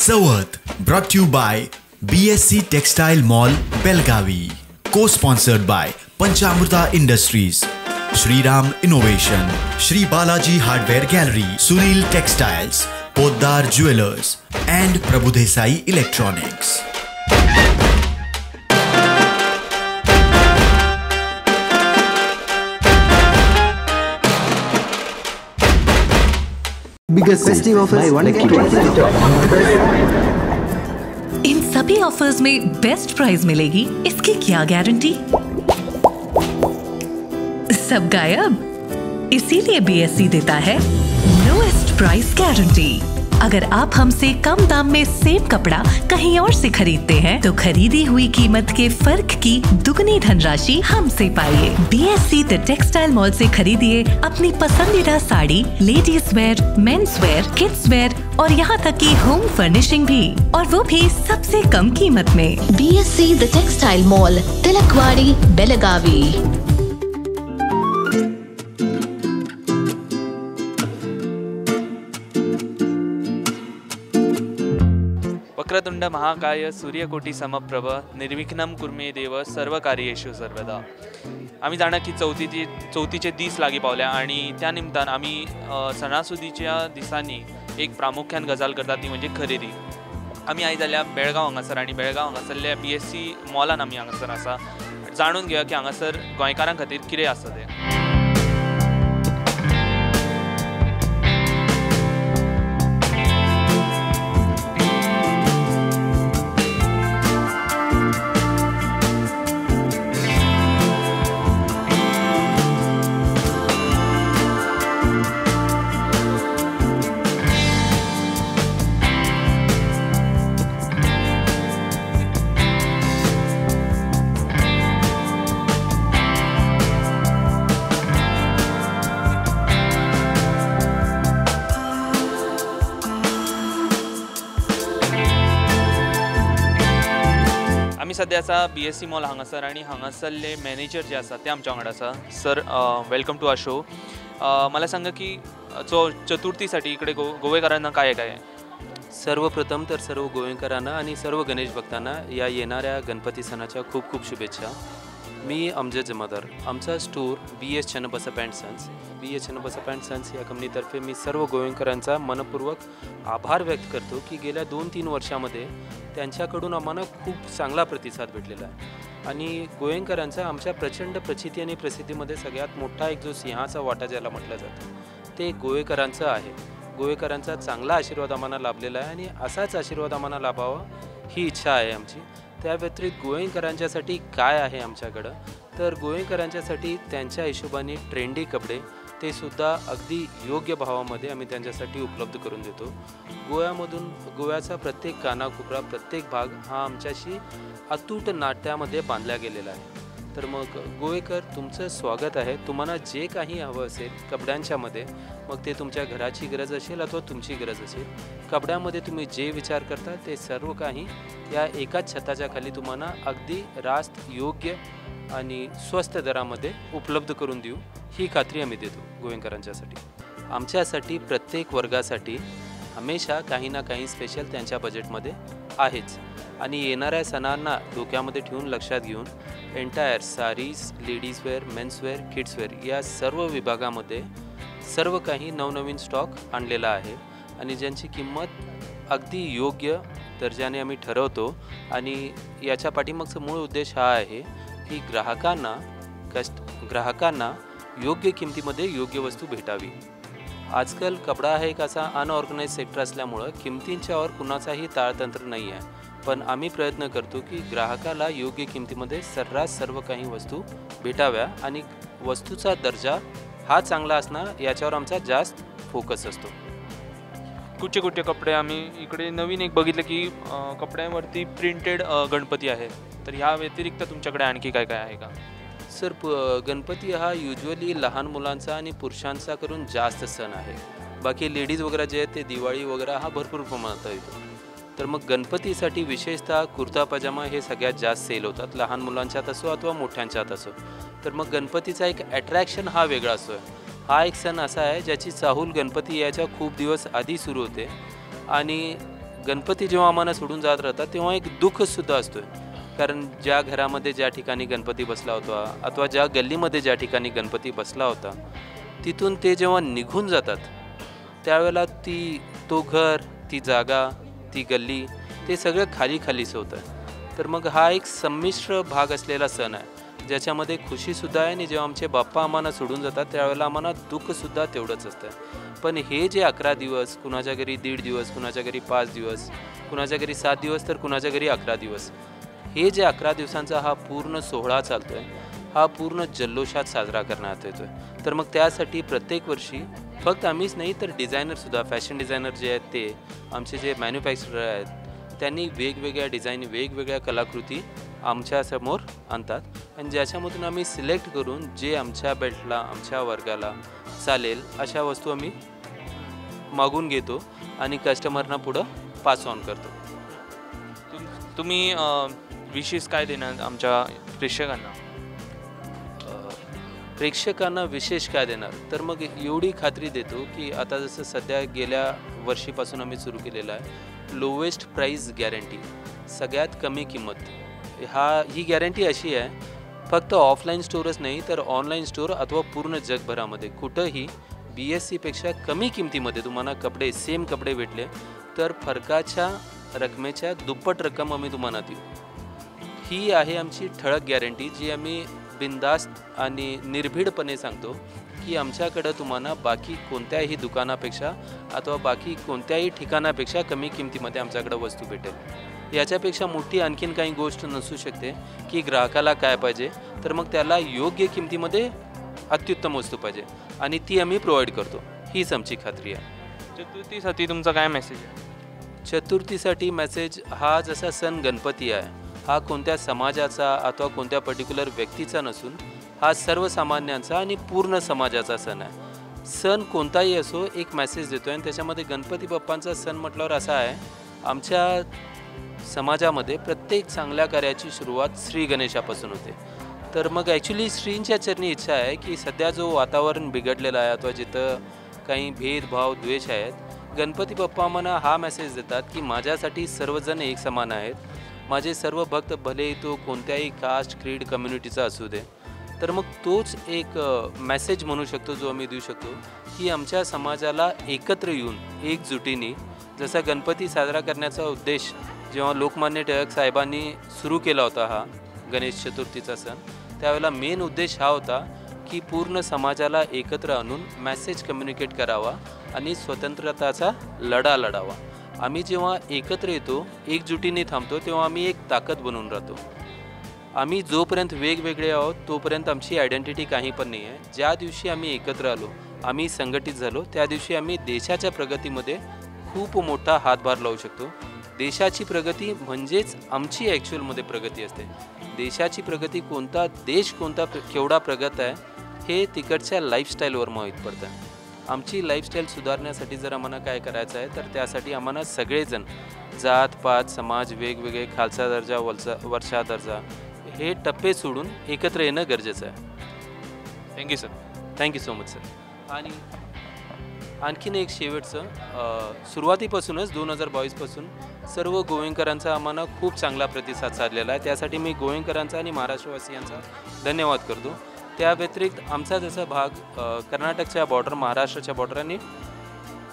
Sawat, brought to you by BSC Textile Mall, Belgavi. Co-sponsored by Panchamrita Industries, Shriram Innovation, Shri Balaji Hardware Gallery, Sunil Textiles, Poddar Jewelers, and Prabhudesai Electronics. Biggest festive offers, buy one get one. In सभी offers में best price मिलेगी, इसकी क्या guarantee? सब गायब। इसीलिए BSc देता है lowest price guarantee. अगर आप हमसे कम दाम में सेम कपड़ा कहीं और से खरीदते हैं तो खरीदी हुई कीमत के फर्क की दुगनी धनराशि हमसे पाइए। बीएससी द टेक्सटाइल मॉल से खरीदिए अपनी पसंदीदा sari, ladies wear, men's wear, kids wear और यहाँ तक की होम फर्निशिंग भी, और वो भी सबसे कम कीमत में। BSC the textile mall, Tilakwadi, Belagavi. वक्रतुंड महाकाय सूर्यकोटी समप्रभ निर्विघ्नं कुर्मे देव सर्व कार्येषु सर्वदा। आम्ही जाणा की चौथीचे दीस लागी पावल्या आणि त्या निमतान आम्ही सणासुदीच्या दिसांनी एक प्रामुख्यान गजाल करतात ती म्हणजे खरेदी। आम्ही आयज जाल्या बेळगांव हांगासर आणि बेळगांव हांगासरल्या बीएससी मॉलान आम्ही हांगासर आसा। जाणून घेवया की हांगासर गोंयकारां खातीर कितें आसा तें। आम्ही सध्या आसा बीएससी मॉल हांगासर आणि हांगासरले मॅनेजर जे आसा ते आमच्या वांगडा आसा। Sir, welcome to our show. मला सांगा की चतुर्थीसाठी इकडे गोवेकारांना काय काय आहे? सर्वप्रथम तर सर्व गोवेकरांना आणि सर्व गणेश भक्तांना या येणाऱ्या गणपती सणाच्या खूप खूप शुभेच्छा। मी अमजद जमादार, आमचा store BS Channabasappa and sons, BS Channabasappa and sons या कंपनीतर्फे मी सर्व गोवेकरांचा मनपूर्वक आभार व्यक्त करतो की गेल्या 2-3 वर्षामध्ये त्यांच्याकडून आम्हाला खूप चांगला प्रतिसाद भेटलेला आहे आणि गोवेकरांचा आमच्या प्रचंड प्रचिती आणि प्रसिद्धीमध्ये सगळ्यात मोठा एक जो सिंहाचा वाटा ज्याला म्हटलं जातं ते गोवेकरांचं आहे। गोवेकरांचा चांगला आशीर्वाद आम्हाला लाभलेला आहे आणि असाच आशीर्वाद आम्हाला लाभावा ही इच्छा आहे आमची। त्या व्यतिरिक्त गोवेकरांच्यासाठी काय आहे आमच्याकडं, तर गोवेकरांच्यासाठी त्यांच्या हिशोबाने ट्रेंडी कपडे ते सुद्धा अगदी योग्य भावामध्ये आम्ही त्यांच्यासाठी उपलब्ध करून देतो। गोव्याचा प्रत्येक कानाकोपरा, प्रत्येक भाग हा आमच्याशी अतूट नाट्यामध्ये बांधला गेलेला आहे। तर मग गोवेकर, तुमचं स्वागत आहे। तुम्हाला जे काही हवं असेल कपड्यांच्यामध्ये, मग ते तुमच्या घराची गरज असेल अथवा तुमची गरज असेल, कपड्यामध्ये तुम्ही जे विचार करता ते सर्व काही या एकाच छताच्या खाली तुम्हाला अगदी रास्त, योग्य आणि स्वस्त दरामध्ये उपलब्ध करून देऊ ही खात्री आम्ही देतो गोवेकरांच्यासाठी। आमच्यासाठी प्रत्येक वर्गासाठी हमेशा काही ना काही स्पेशल त्यांच्या बजेटमध्ये आहेच आणि येणाऱ्या सणांना डोक्यामध्ये ठेवून लक्षात घेऊन entire saris, ladies wear, men's wear, kids wear या सर्व विभागामध्ये सर्व काही नवनवीन स्टॉक आणलेला आहे आणि ज्यांची किंमत अगदी योग्य दर्जाने आम्ही ठरवतो आणि याच्या पाठीमागचा मूळ उद्देश हा आहे की ग्राहकांना योग्य किमतीमध्ये योग्य वस्तू भेटावी। आजकाल कपडा हा एक असा अनऑर्गनाइज सेक्टर असल्यामुळं किमतींच्यावर कुणाचाही ताळतंत्र नाही आहे, पण आम्ही प्रयत्न करतो की ग्राहकाला योग्य किमतीमध्ये सर्रास सर्व काही वस्तू भेटाव्या आणि वस्तूचा दर्जा हा चांगला असणार याच्यावर आमचा जास्त फोकस असतो। कुठचे कुठचे कपडे आम्ही इकडे नवीन एक बघितलं की कपड्यांवरती प्रिंटेड गणपती आहे, तर ह्या व्यतिरिक्त तुमच्याकडे आणखी काय काय आहे का? सर, गणपती हा युजली लहान मुलांचा आणि पुरुषांचा करून जास्त सण आहे। बाकी लेडीज वगैरे जे आहेत ते दिवाळी वगैरे हा भरपूर प्रमाणात येतो। तर मग गणपतीसाठी विशेषतः कुर्ता पजामा हे सगळ्यात जास्त सेल होतात, लहान मुलांच्यात असो अथवा मोठ्यांच्यात असो। तर मग गणपतीचा एक अट्रॅक्शन हा वेगळा असतो। हा एक सण असा आहे ज्याची चाहूल गणपती यायच्या खूप दिवस आधी सुरू होते आणि गणपती जेव्हा आम्हाला सोडून जात राहतात तेव्हा एक दुःखसुद्धा असतो आहे. कारण ज्या घरामध्ये ज्या ठिकाणी गणपती बसला होता अथवा ज्या गल्लीमध्ये ज्या ठिकाणी गणपती बसला होता तिथून ते जेव्हा निघून जातात त्यावेळेला तो घर, ती जागा, ती गल्ली ते सगळं खालीच होतं आहे. तर मग हा एक संमिश्र भाग असलेला सण आहे ज्याच्यामध्ये खुशीसुद्धा आहे आणि जेव्हा आमचे बाप्पा आम्हाला सोडून जातात त्यावेळेला आम्हाला दुःखसुद्धा तेवढंच असतं. पण हे जे 11 दिवस, कुणाच्या घरी 1.5 दिवस, कुणाच्या घरी 5 दिवस, कुणाच्या घरी 7 दिवस तर कुणाच्या घरी 11 दिवस, हे जे 11 दिवसांचा हा पूर्ण सोहळा चालतो आहे हा पूर्ण जल्लोषात साजरा करण्यात येतो आहे. तर मग त्यासाठी प्रत्येक वर्षी फक्त आम्हीच नाही तर डिझायनरसुद्धा, फॅशन डिझायनर जे आहेत ते, आमचे जे मॅन्युफॅक्चरर आहेत त्यांनी वेगवेगळ्या डिझाईन, वेगवेगळ्या कलाकृती आमच्यासमोर आणतात आणि ज्याच्यामधून आम्ही सिलेक्ट करून जे आमच्या बेल्टला, आमच्या वर्गाला चालेल अशा वस्तू आम्ही मागून घेतो आणि कस्टमरना पुढं पास ऑन करतो. तुम्ही विशेष काय देणार आमच्या प्रेक्षकांना विशेष काय देणार तर मग एवढी खात्री देतो की आता जसं सध्या गेल्या वर्षीपासून आम्ही सुरू केलेलं आहे लोवेस्ट प्राईस गॅरंटी, सगळ्यात कमी किंमत. ही गॅरंटी अशी आहे फक्त ऑफलाईन स्टोअरच नाही तर ऑनलाईन स्टोअर अथवा पूर्ण जगभरामध्ये कुठंही BSCपेक्षा कमी किमतीमध्ये तुम्हाला कपडे, सेम कपडे भेटले तर फरकाच्या रकमेच्या दुप्पट रक्कम आम्ही तुम्हाला देऊ. ही आहे आमची ठळक गॅरंटी जी आम्ही बिनधास्त आणि निर्भीडपणे सांगतो की आमच्याकडं तुम्हाला बाकी कोणत्याही दुकानापेक्षा अथवा बाकी कोणत्याही ठिकाणापेक्षा कमी किमतीमध्ये आमच्याकडं वस्तू भेटेल. याच्यापेक्षा मोठी आणखीन काही गोष्ट नसू शकते की ग्राहकाला काय पाहिजे तर मग त्याला योग्य किमतीमध्ये अत्युत्तम वस्तू पाहिजे आणि ती आम्ही प्रोव्हाइड करतो. हीच आमची खात्री आहे. चतुर्थीसाठी तुमचा काय मेसेज आहे? चतुर्थीसाठी मेसेज हा जसा सण गणपती आहे हा कोणत्या समाजाचा अथवा कोणत्या पर्टिक्युलर व्यक्तीचा नसून हा सर्वसामान्यांचा आणि पूर्ण समाजाचा सण आहे. सण कोणताही असो एक मेसेज देतो आहे आणि त्याच्यामध्ये गणपती बाप्पांचा सण म्हटल्यावर असा आहे आमच्या समाजामध्ये प्रत्येक चांगल्या कार्याची सुरुवात श्री गणेशापासून होते. तर मग ॲक्च्युली श्रींच्या चरणी इच्छा आहे की सध्या जो वातावरण बिघडलेलं आहे अथवा जिथं काही भेदभाव, द्वेष आहेत, गणपती बाप्पा आम्हाला हा मेसेज देतात की माझ्यासाठी सर्वजण एक समान आहेत. माझे सर्व भक्त भले तो कोणत्याही कास्ट, क्रीड, कम्युनिटीचा असू दे. तर मग तोच एक मेसेज म्हणू शकतो जो आम्ही देऊ शकतो की आमच्या समाजाला एकत्र येऊन एकजुटीने जसा गणपती साजरा करण्याचा उद्देश जेव्हा लोकमान्य टिळक साहेबांनी सुरू केला होता हा गणेश चतुर्थीचा सण त्यावेळेला मेन उद्देश हा होता की पूर्ण समाजाला एकत्र आणून मेसेज कम्युनिकेट करावा आणि स्वतंत्रताचा लढा लढावा. आम्ही जेव्हा एकत्र येतो, एकजुटीने थांबतो तेव्हा आम्ही एक ताकद बनून राहतो. आम्ही जोपर्यंत वेगवेगळे आहोत तोपर्यंत आमची आयडेंटिटी काही पण नाही आहे. ज्या दिवशी आम्ही एकत्र आलो, आम्ही संघटित झालो त्या दिवशी आम्ही देशाच्या प्रगतीमध्ये खूप मोठा हातभार लावू शकतो. देशाची प्रगती म्हणजेच आमची ॲक्च्युअलमध्ये प्रगती असते. देशाची प्रगती कोणता देश केवढा प्रगत आहे हे तिकडच्या लाईफस्टाईलवर माहीत पडतं. आमची लाईफस्टाईल सुधारण्यासाठी जर आम्हाला काय करायचं आहे तर त्यासाठी आम्हाला सगळेजण जात पात समाज वेगवेगळे खालचा दर्जा वरचा दर्जा हे टप्पे सोडून एकत्र येणं गरजेचं आहे. Thank you sir. Thank you so much sir. आणि आणखीन एक शेवटचं सुरुवातीपासूनच 2022पासून सर्व गोवेंकरांचा आम्हाला खूप चांगला प्रतिसाद साधलेला आहे. त्यासाठी मी गोवेंकरांचा आणि महाराष्ट्रवासियांचा धन्यवाद करतो. त्या व्यतिरिक्त आमचा जसा भाग कर्नाटकच्या बॉर्डर, महाराष्ट्राच्या बॉर्डर आणि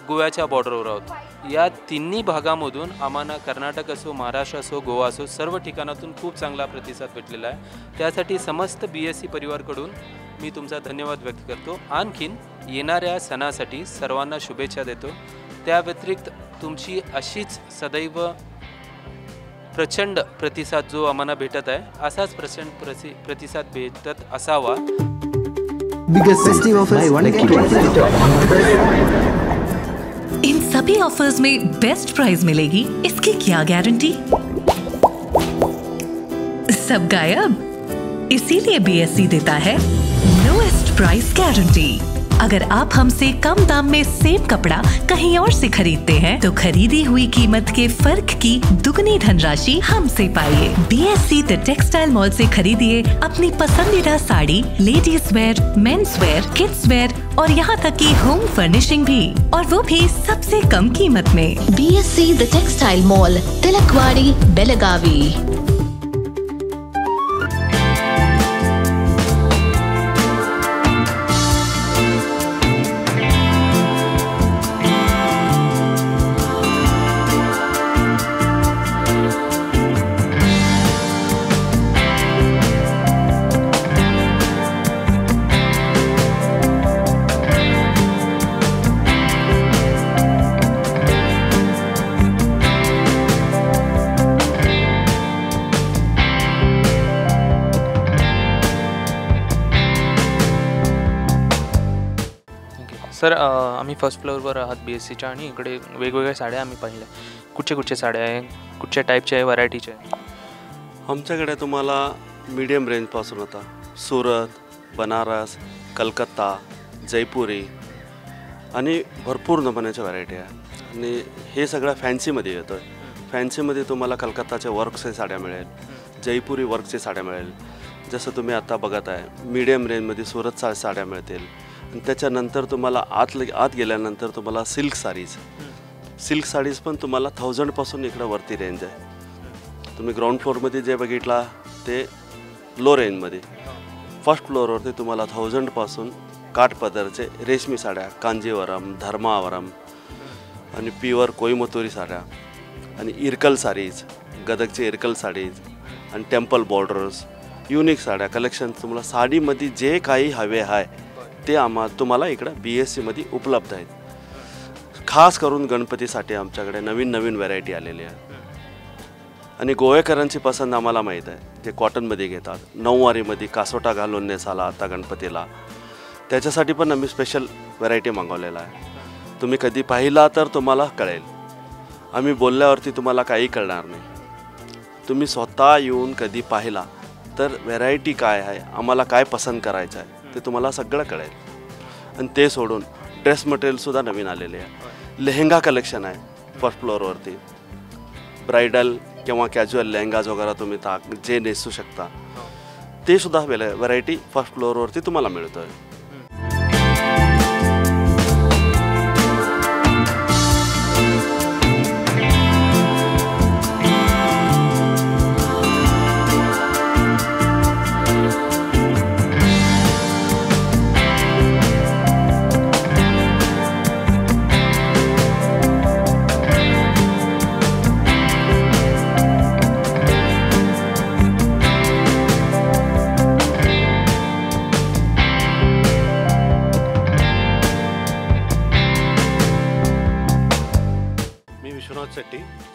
गोव्याच्या बॉर्डरवर आहोत. या तिन्ही भागामधून आम्हाला कर्नाटक असो, महाराष्ट्र असो, गोवा असो सर्व ठिकाणातून खूप चांगला प्रतिसाद भेटलेला आहे. त्यासाठी समस्त BSC परिवारकडून मी तुमचा धन्यवाद व्यक्त करतो. आणखीन येणाऱ्या सणासाठी सर्वांना शुभेच्छा देतो. त्या व्यतिरिक्त तुमची अशीच सदैव प्रचंड प्रतिसाद जो आम्हाला भेटत आहे असाच प्रचंड प्रतिसाद भेटत असावा. इन सभी ऑफर्स में बेस्ट प्राइस मिलेगी, इसकी क्या गारंटी? सब गायब, इसीलिए BSC देता है लोएस्ट प्राइस गारंटी. अगर आप हमसे कम दाम में सेम कपड़ा कहीं और से खरीदते हैं तो खरीदी हुई कीमत के फर्क की दुगनी धनराशि हमसे पाइए। BSC द टेक्सटाइल मॉल से खरीदिए अपनी पसंदीदा sari, ladies wear, men's wear, kids wear और यहाँ तक की होम फर्निशिंग भी, और वो भी सबसे कम कीमत में। BSC the textile mall, Tilakwadi, Belagavi. Sir आम्ही फर्स्ट फ्लोअरवर आहात BSCच्या आणि इकडे वेगवेगळ्या साड्या आम्ही पाहिल्या. कुठच्या साड्या आहे, कुठच्या टाईपच्या आहे, व्हरायटीच्या आहे? आमच्याकडे तुम्हाला मीडियम रेंजपासून होता सुरत, बनारस, कलकत्ता, जयपुरी आणि भरपूर नमुन्याच्या व्हरायटी आहे. आणि हे सगळं फॅन्सीमध्ये येतं आहे. फॅन्सीमध्ये तुम्हाला कलकत्ताच्या वर्कच्या साड्या मिळेल, जयपुरी वर्कच्या साड्या मिळेल. जसं तुम्ही आता बघत आहे मीडियम रेंजमध्ये सुरतच्या साड्या मिळतील. आणि त्याच्यानंतर तुम्हाला आत गेल्यानंतर तुम्हाला सिल्क साडीज पण तुम्हाला 1000पासून इकडं वरती रेंज आहे. तुम्ही ग्राउंड फ्लोअरमध्ये जे बघितला ते लो रेंजमध्ये. फर्स्ट फ्लोअरवरती तुम्हाला 1000पासून काठपदरचे रेशमी साड्या, कांजीवरम, धर्मावरम आणि प्युअर कोईमतुरी साड्या आणि इरकल साडीज, गदगचे इरकल साडीज आणि टेम्पल बॉर्डर्स, युनिक साड्या कलेक्शन तुम्हाला साडीमध्ये जे काही हवे आहे ते तुम्हाला इकडं BSCमध्ये उपलब्ध आहेत. खास करून गणपतीसाठी आमच्याकडे नवीन व्हरायटी आलेली आहे. आणि गोवेकरांची पसंत आम्हाला माहीत आहे, ते कॉटनमध्ये घेतात. नऊवारीमध्ये कासोटा घालून नेसाला आता गणपतीला, त्याच्यासाठी पण आम्ही स्पेशल व्हरायटी मागवलेला आहे. तुम्ही कधी पाहिला तर तुम्हाला कळेल. आम्ही बोलल्यावरती तुम्हाला काही कळणार नाही. तुम्ही स्वतः येऊन कधी पाहिला तर व्हरायटी काय आहे, आम्हाला काय पसंत करायचं आहे ते तुम्हाला सगळं कळेल. आणि ते सोडून ड्रेस मटेरियलसुद्धा नवीन आलेले आहे. लेहंगा कलेक्शन आहे फर्स्ट फ्लोअरवरती. ब्रायडल किंवा कॅज्युअल लेहंगाज वगैरे तुम्ही जे नेसू शकता ते सुद्धा व्हरायटी फर्स्ट फ्लोअरवरती तुम्हाला मिळतो आहे.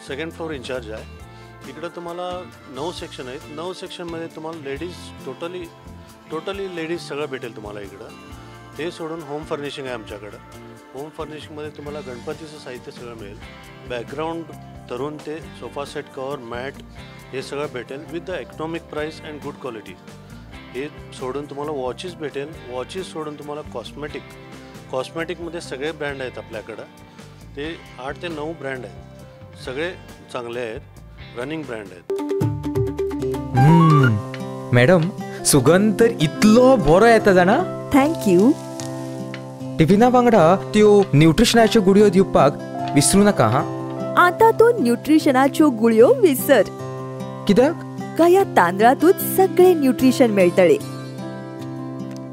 सेकंड फ्लोअर इंचार्ज आहे. इकडं तुम्हाला 9 सेक्शन आहेत. 9 सेक्शनमध्ये तुम्हाला लेडीज टोटली लेडीज सगळं भेटेल तुम्हाला इकडं. ते सोडून होम फर्निशिंग आहे आमच्याकडं. होम फर्निशिंगमध्ये तुम्हाला गणपतीचं साहित्य सगळं मिळेल. बॅकग्राऊंड धरून ते सोफा सेट, कवर, मॅट हे सगळं भेटेल with the economic price and good quality. हे सोडून तुम्हाला वॉचेस भेटेल. वॉचेस सोडून तुम्हाला कॉस्मॅटिकमध्ये सगळे ब्रँड आहेत आपल्याकडं. ते 8 ते 9 ब्रँड आहेत. सगळे चांगले आहेत, रनिंग ब्रँड आहेत. मॅडम सुगंध तर इतलो बरो येता जाणा. थँक्यू. टिफिना वांगडा त्यो न्यूट्रिशनाच्यो गुळयो दिवपाक विसरू नका. हा आता तो न्यूट्रिशनाच्यो गुळयो विसर. कित्याक? का या तांदळातूच सगळे न्यूट्रिशन मेळटले.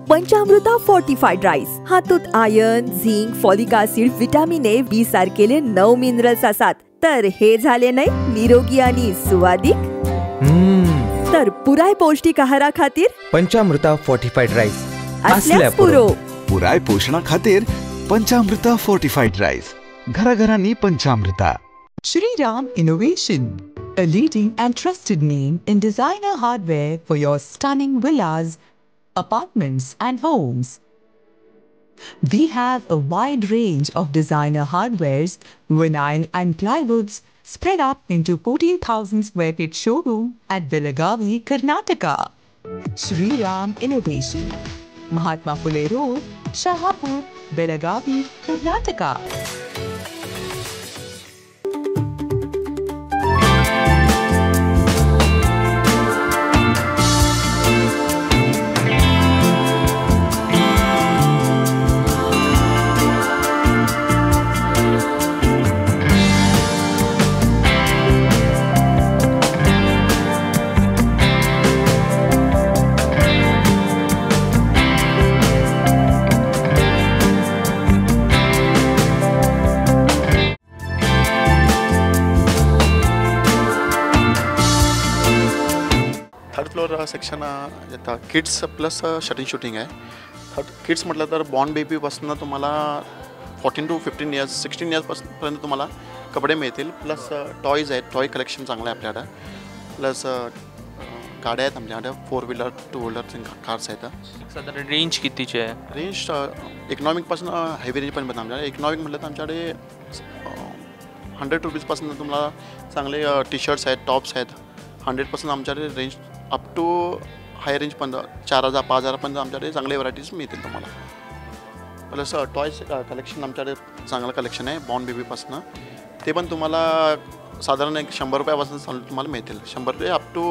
पंचामृता फोर्टिफाईड राईस, हातूंत iron, zinc, folic acid, vitamin A, B सारखेले 9 minerals आसात. तर हे झाले नाही निरोगी आणि सुवादिक. तर पुराय पौष्टिक आहारा खातीर पंचामृता फोर्टिफाईड राईस असल्यास पुरो. पुराय पोषणा खातीर पंचामृता फोर्टिफाईड राईस. घराघरांनी पंचामृता. Shriram Innovation, a leading and trusted name in designer hardware for your stunning villas, apartments and homes. We have a wide range of designer hardwares, vinyl and plywoods spread up into 14,000 square feet showroom at Belagavi, Karnataka. Shriram Innovation, Mahatma Phule Road, Shahapur, Belagavi, Karnataka. Section येतात kids plus shutting shooting आहे. Kids म्हटलं तर born बेबीपासून तुम्हाला 14 to 15 years 16 yearsपर्यंत तुम्हाला कपडे मिळतील. Plus toys आहेत, toy collection चांगलं आहे आपल्याकडं. प्लस गाड्या आहेत आमच्याकडे, 4 व्हीलर 2 व्हीलर कार्स आहेत. साधारण रेंज कितीची आहे? रेंज इकॉनॉमिकपासून हेवी रेंज पण आमच्याकडे. इकॉनॉमिक म्हटलं तर आमच्याकडे 100 रुपीजपासून तुम्हाला चांगले टी शर्ट्स आहेत, टॉप्स आहेत. 100 आमच्याकडे range up to high range पण 4000 5000पर्यंत आमच्याकडे चांगले व्हरायटीज मिळतील तुम्हाला. प्लस टॉयज कलेक्शन आमच्याकडे चांगलं कलेक्शन आहे बॉर्न बेबीपासून. ते पण तुम्हाला साधारण एक 100 रुपयापासून चालू तुम्हाला मिळतील. 100 रुपये अप टू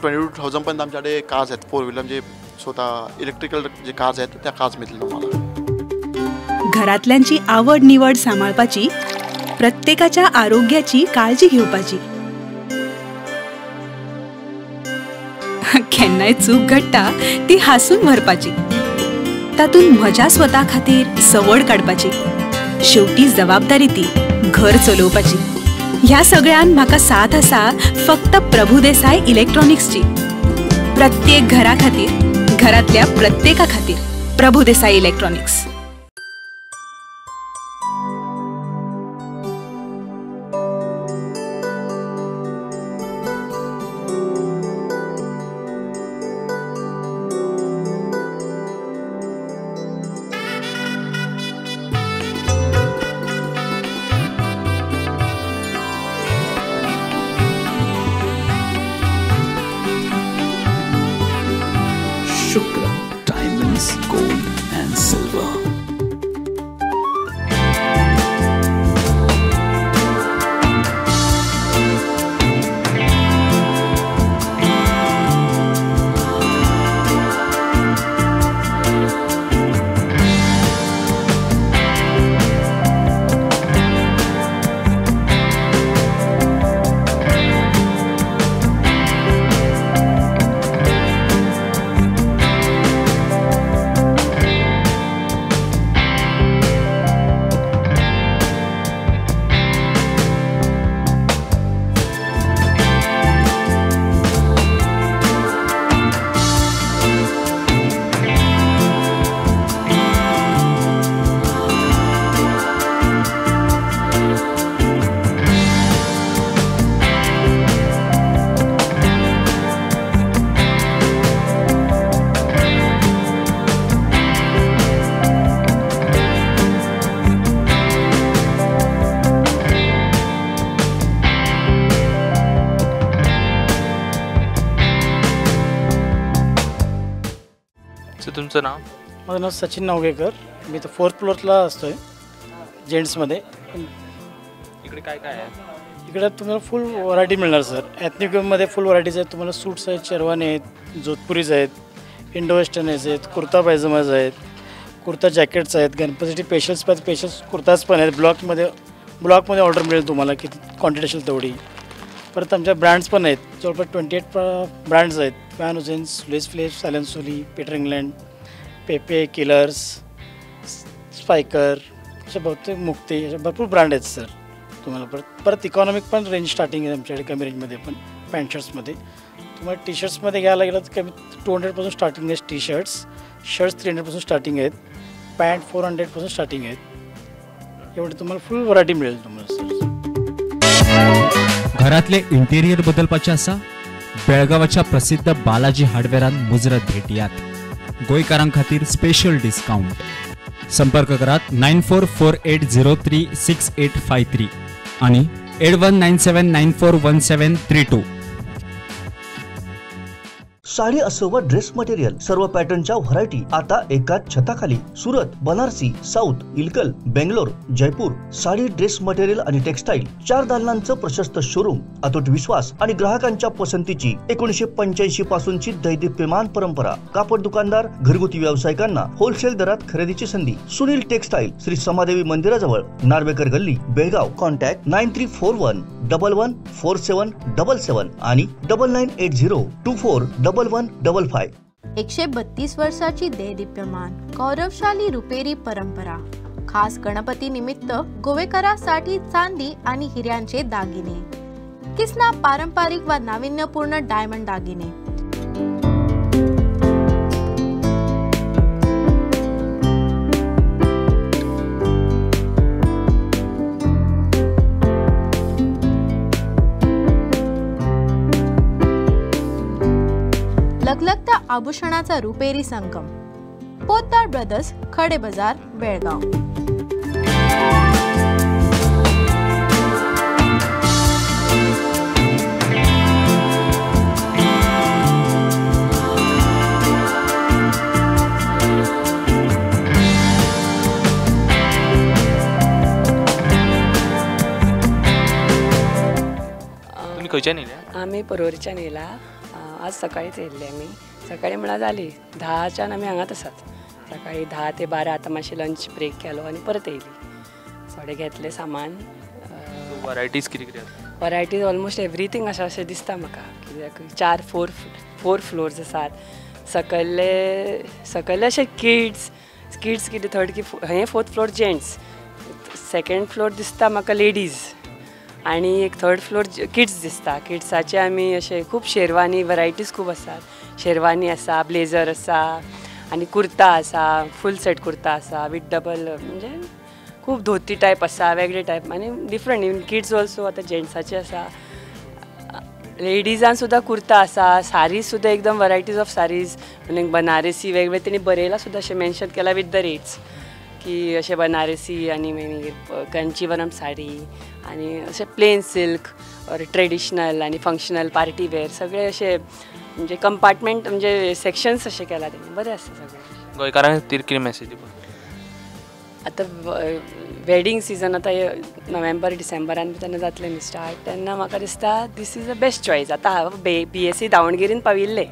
22,000पर्यंत आमच्याकडे कार्स आहेत, 4 व्हीलर म्हणजे स्वतः इलेक्ट्रिकल जे कार्स आहेत त्या कार्स मिळतील तुम्हाला. घरातल्यांची आवड निवड सांभाळपाची, प्रत्येकाच्या आरोग्याची काळजी घेवपाची. केन्नाय चूक घडटा ती हासून भरपाची, तातूंत म्हज्या स्वता खातीर सवड काडपाची. शेवटी जबाबदारी ती घर चलोवपाची. ह्या सगळ्यान म्हाका साथ आसा फक्त प्रभुदेसाय इलेक्ट्रॉनिक्सची. प्रत्येक घरा खातीर, घरातल्या प्रत्येका खातीर Prabhudesai electronics. Shukra Diamonds, Gold and Silver. तुमचं नाव? माझं नाव सचिन नावगेकर. मी तर 4th फ्लोअरला असतोय जेंट्समध्ये. इकडे काय काय आहे? इकडे तुम्हाला फुल व्हरायटी मिळणार सर. एथनिकमध्ये फुल व्हरायटीज आहेत. तुम्हाला सूट्स आहेत, शेरवानी आहेत, जोधपुरीज आहेत, इंडो वेस्टर्नर्स आहेत, कुर्ता पायजमाज आहेत, कुर्ता जॅकेट्स आहेत, गणपतीसाठी स्पेशल्स कुर्ताज पण आहेत. ब्लॉकमध्ये ऑर्डर मिळेल तुम्हाला, किती क्वांटिटी असेल तेवढी. परत आमच्या ब्रँड्स पण आहेत, जवळपास 28 ब्रँड्स आहेत. फॅन हुसेन्स, लुईस फिलिप्स, ॲलन सोली, पीटर इंग्लंड, पेपे, किलर्स, स्पायकर, अशा बहुतेक मुक्ती, अशा भरपूर ब्रँड आहेत सर तुम्हाला. परत इकॉनॉमिक पण रेंज स्टार्टिंग आहे आमच्याकडे, कमी रेंजमध्ये पण पॅन्ट शर्ट्समध्ये. तुम्हाला टी शर्ट्समध्ये घ्यायला गेलं तर कमी 200पासून स्टार्टिंग आहे. टी शर्ट्स 300पासून स्टार्टिंग आहेत. पॅन्ट 400पासून स्टार्टिंग आहेत. एवढे तुम्हाला फुल व्हरायटी मिळेल तुम्हाला सर. घरातले इंटेरियर बदलपाचे आसा? बेळगावच्या प्रसिद्ध बालाजी हार्डवेरान मुजरत भेटियात. गोंयकारां खातीर स्पेशल डिस्काउंट. संपर्क करात 9448036853 आणि 8197941732. साडी असो व ड्रेस मटेरियल सर्व पॅटर्नच्या व्हरायटी आता एकाच छताखाली. Surat, Banarasi, south, Ilkal, Bangalore, Jaipur. Sari, dress material आणि टेक्सटाईल 4 दालनांचं प्रशस्त शोरूम, अतूट विश्वास आणि ग्राहकांच्या पसंतीची 1985 पासूनची दैदिप्यमान परंपरा. कापड दुकानदार, घरगुती व्यावसायिकांना होलसेल दरात खरेदीची संधी. सुनील टेक्सटाईल, श्री समादेवी मंदिराजवळ, नार्वेकर गल्ली, बेळगाव. कॉन्टॅक्ट 9341114777 आणि 9980241155. 132 वर्षाची देदीप्यमान गौरवशाली रुपेरी परंपरा. खास गणपती निमित्त गोवेकरांसाठी चांदी आणि हिऱ्यांचे दागिने. किसना पारंपरिक व नाविन्यपूर्ण डायमंड दागिने. लगलगत्या आभूषणाचा रुपेरी संगम. पोद्दार ब्रदर्स, खडे बाजार, बेळगाव. तुम्ही खंयच्यान येयल्या? आमी पर्वरीच्यान येयला. आज सकाळीच येयल्ले आमी. सकाळी म्हळ्यार जाली 10च्यान आमी हांगाच आसात. सकाळी 10 ते 12 आतां मातशें लंच ब्रेक केलो आनी परत येयली. थोडें घेतलें सामान. वरायटीज कितें कितें आसा? वरायटीज ऑलमोस्ट एवरीथींग आसा अशें दिसता म्हाका. कित्याक 4 फ्लोर्स आसात. सकयले अशे किड्स कितें थर्ड हे 4th floor gents. 2nd floor दिसता म्हाका लेडीज आनी एक 3rd फ्लोर किड्स दिसता. किड्साचे आमी अशे खूब शेरवानी वरायटीज खूब आसात. शेरवानी आसा, ब्लेझर आसा आनी कुर्ता आसा, फूल सेट कुर्ता आसा विथ डबल, म्हणजे खूब धोती टायप आसा, वेगळे टायप आनी डिफरंट. इवन किड्स ऑल्सो आतां जेंट्साचे आसा. लेडिजान सुद्दां कुर्ता आसा. सारीज सुद्दां एकदम वरायटीज ऑफ सारीज, म्हणजे बनारसी वेगवेगळे तेणी बरयला सुद्दां अशें मेन्शन केला विथ द रेट्स की अशे बनारसी आनी मागीर कांचीवरम साडी आनी अशे प्लेन सिल्क ऑर ट्रेडिशनल आनी फंक्शनल पार्टी वेअर सगळे अशे म्हणजे कंपार्टमेंट म्हणजे सेक्शन्स अशे केला तेणी. बरें आसा सगळें. गोंयकारां खातीर कितें मेसेज दिवपाक? आतां वेडींग सीजन आतां नोव्हेंबर डिसेंबरान बी तेन्ना जातलें न्ही स्टार्ट. तेन्ना म्हाका दिसता this is a best choice. आतां हांव BSc दावणगेरीन पाविल्लें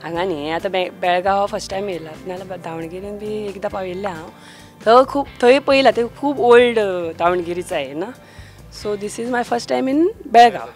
हांगा न्ही. आतां बेळगांव हांव फर्स्ट टायम येयला. नाल्यार दावणगेरीन बी एकदां पाविल्लें हांव. थंय पयलां ते खूब ओल्ड दावणगेरीच आहे ना. So this is my first time in Belgaum.